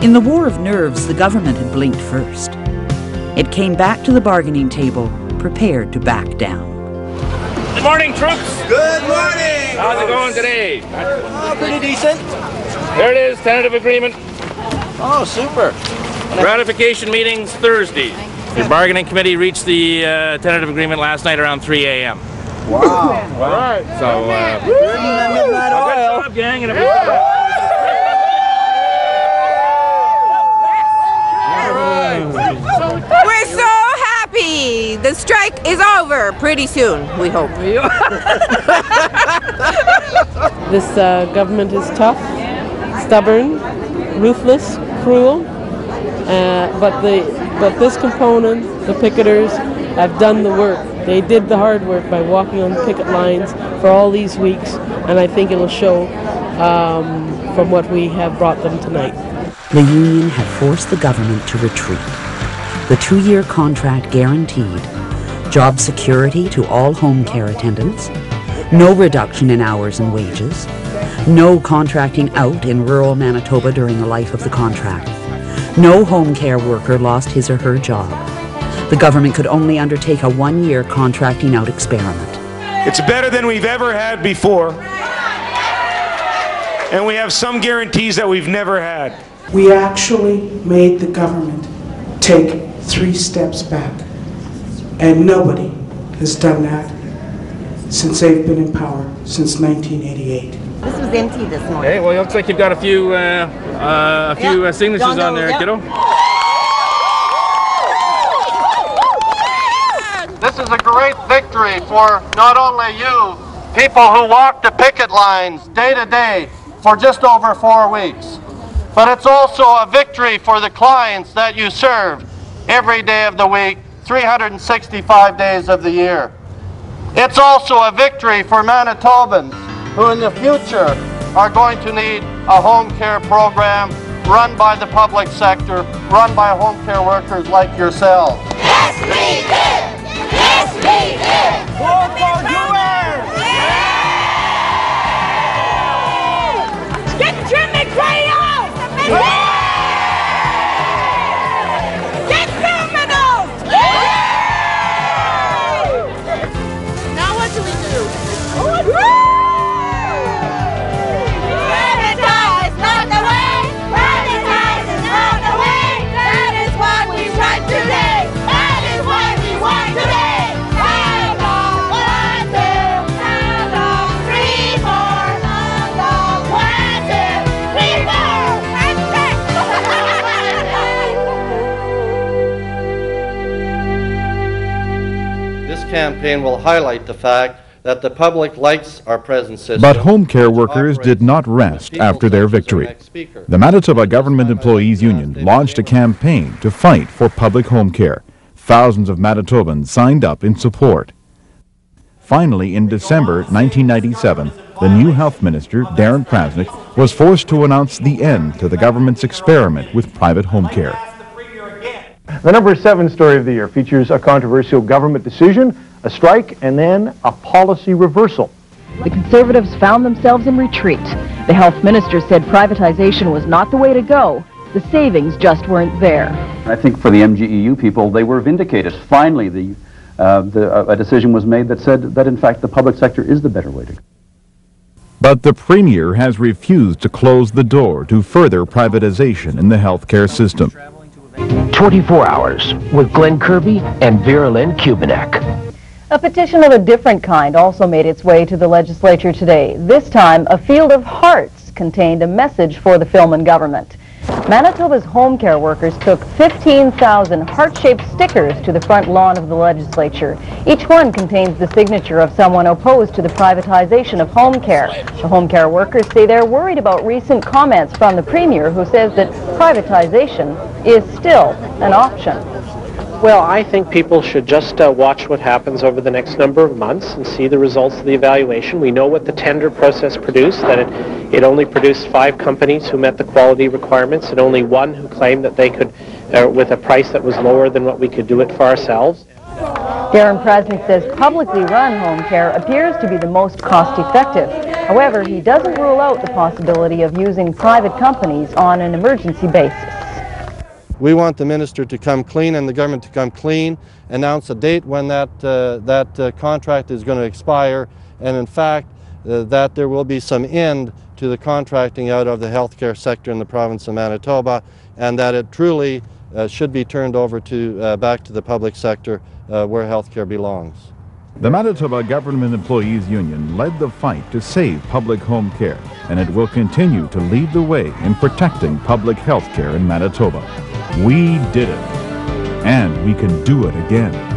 In the war of nerves, the government had blinked first. It came back to the bargaining table, prepared to back down. Good morning, troops. Good morning. How's it going today? Pretty decent. There it is, tentative agreement. Oh, super. Ratification meetings Thursday. The bargaining committee reached the tentative agreement last night around 3 a.m. Wow. All right. So, midnight oil. good job, gang. And We're so happy! The strike is over pretty soon, we hope. This government is tough, stubborn, ruthless, cruel, but this component, the picketers, have done the work. They did the hard work by walking on picket lines for all these weeks, and I think it'll show from what we have brought them tonight. The union had forced the government to retreat. The 2-year contract guaranteed job security to all home care attendants, no reduction in hours and wages, no contracting out in rural Manitoba during the life of the contract. No home care worker lost his or her job. The government could only undertake a 1-year contracting out experiment. It's better than we've ever had before, and we have some guarantees that we've never had. We actually made the government take 3 steps back, and nobody has done that since they've been in power, since 1988. This was empty this morning. Okay, well, it looks like you've got a few signatures on there, kiddo. This is a great victory for not only you, people who walk the picket lines day to day for just over 4 weeks, but it's also a victory for the clients that you serve every day of the week, 365 days of the year. It's also a victory for Manitobans who in the future are going to need a home care program run by the public sector, run by home care workers like yourselves. Yes, we did! Yes, we did! More for doers! Get Jim McRae out! Get criminals! Now what do we do? Privatize is not the way! Privatize is not the way! That is what we want today! That is what we want today! Hand on 1, 2, hand on 3, 4, hand on 1, 2, 3, 4, and 6! This campaign will highlight the fact that the public likes our present system. But home care workers did not rest after their victory. The Manitoba Government Employees Union launched a campaign to fight for public home care. Thousands of Manitobans signed up in support. Finally, in December 1997, the new health minister, Darren Krasnick, was forced to announce the end to the government's experiment with private home care. The number 7 story of the year features a controversial government decision, a strike, and then a policy reversal. The Conservatives found themselves in retreat. The health minister said privatization was not the way to go. The savings just weren't there. I think for the MGEU people, they were vindicated. Finally, a decision was made that said that, in fact, the public sector is the better way to go. But the Premier has refused to close the door to further privatization in the healthcare system. 24 Hours with Glenn Kirby and Vera Lynn Kubanek. A petition of a different kind also made its way to the legislature today. This time, a field of hearts contained a message for the Filmon government. Manitoba's home care workers took 15,000 heart-shaped stickers to the front lawn of the legislature. Each one contains the signature of someone opposed to the privatization of home care. The home care workers say they're worried about recent comments from the Premier, who says that privatization is still an option. Well, I think people should just watch what happens over the next number of months and see the results of the evaluation. We know what the tender process produced, that it only produced 5 companies who met the quality requirements and only 1 who claimed that they could, with a price that was lower than what we could do it for ourselves. Darren Krasnick says publicly run home care appears to be the most cost-effective. However, he doesn't rule out the possibility of using private companies on an emergency basis. We want the minister to come clean and the government to come clean, announce a date when that contract is going to expire, and in fact that there will be some end to the contracting out of the healthcare sector in the province of Manitoba, and that it truly should be turned over to back to the public sector where healthcare belongs. The Manitoba Government Employees Union led the fight to save public home care, and it will continue to lead the way in protecting public health care in Manitoba. We did it, and we can do it again.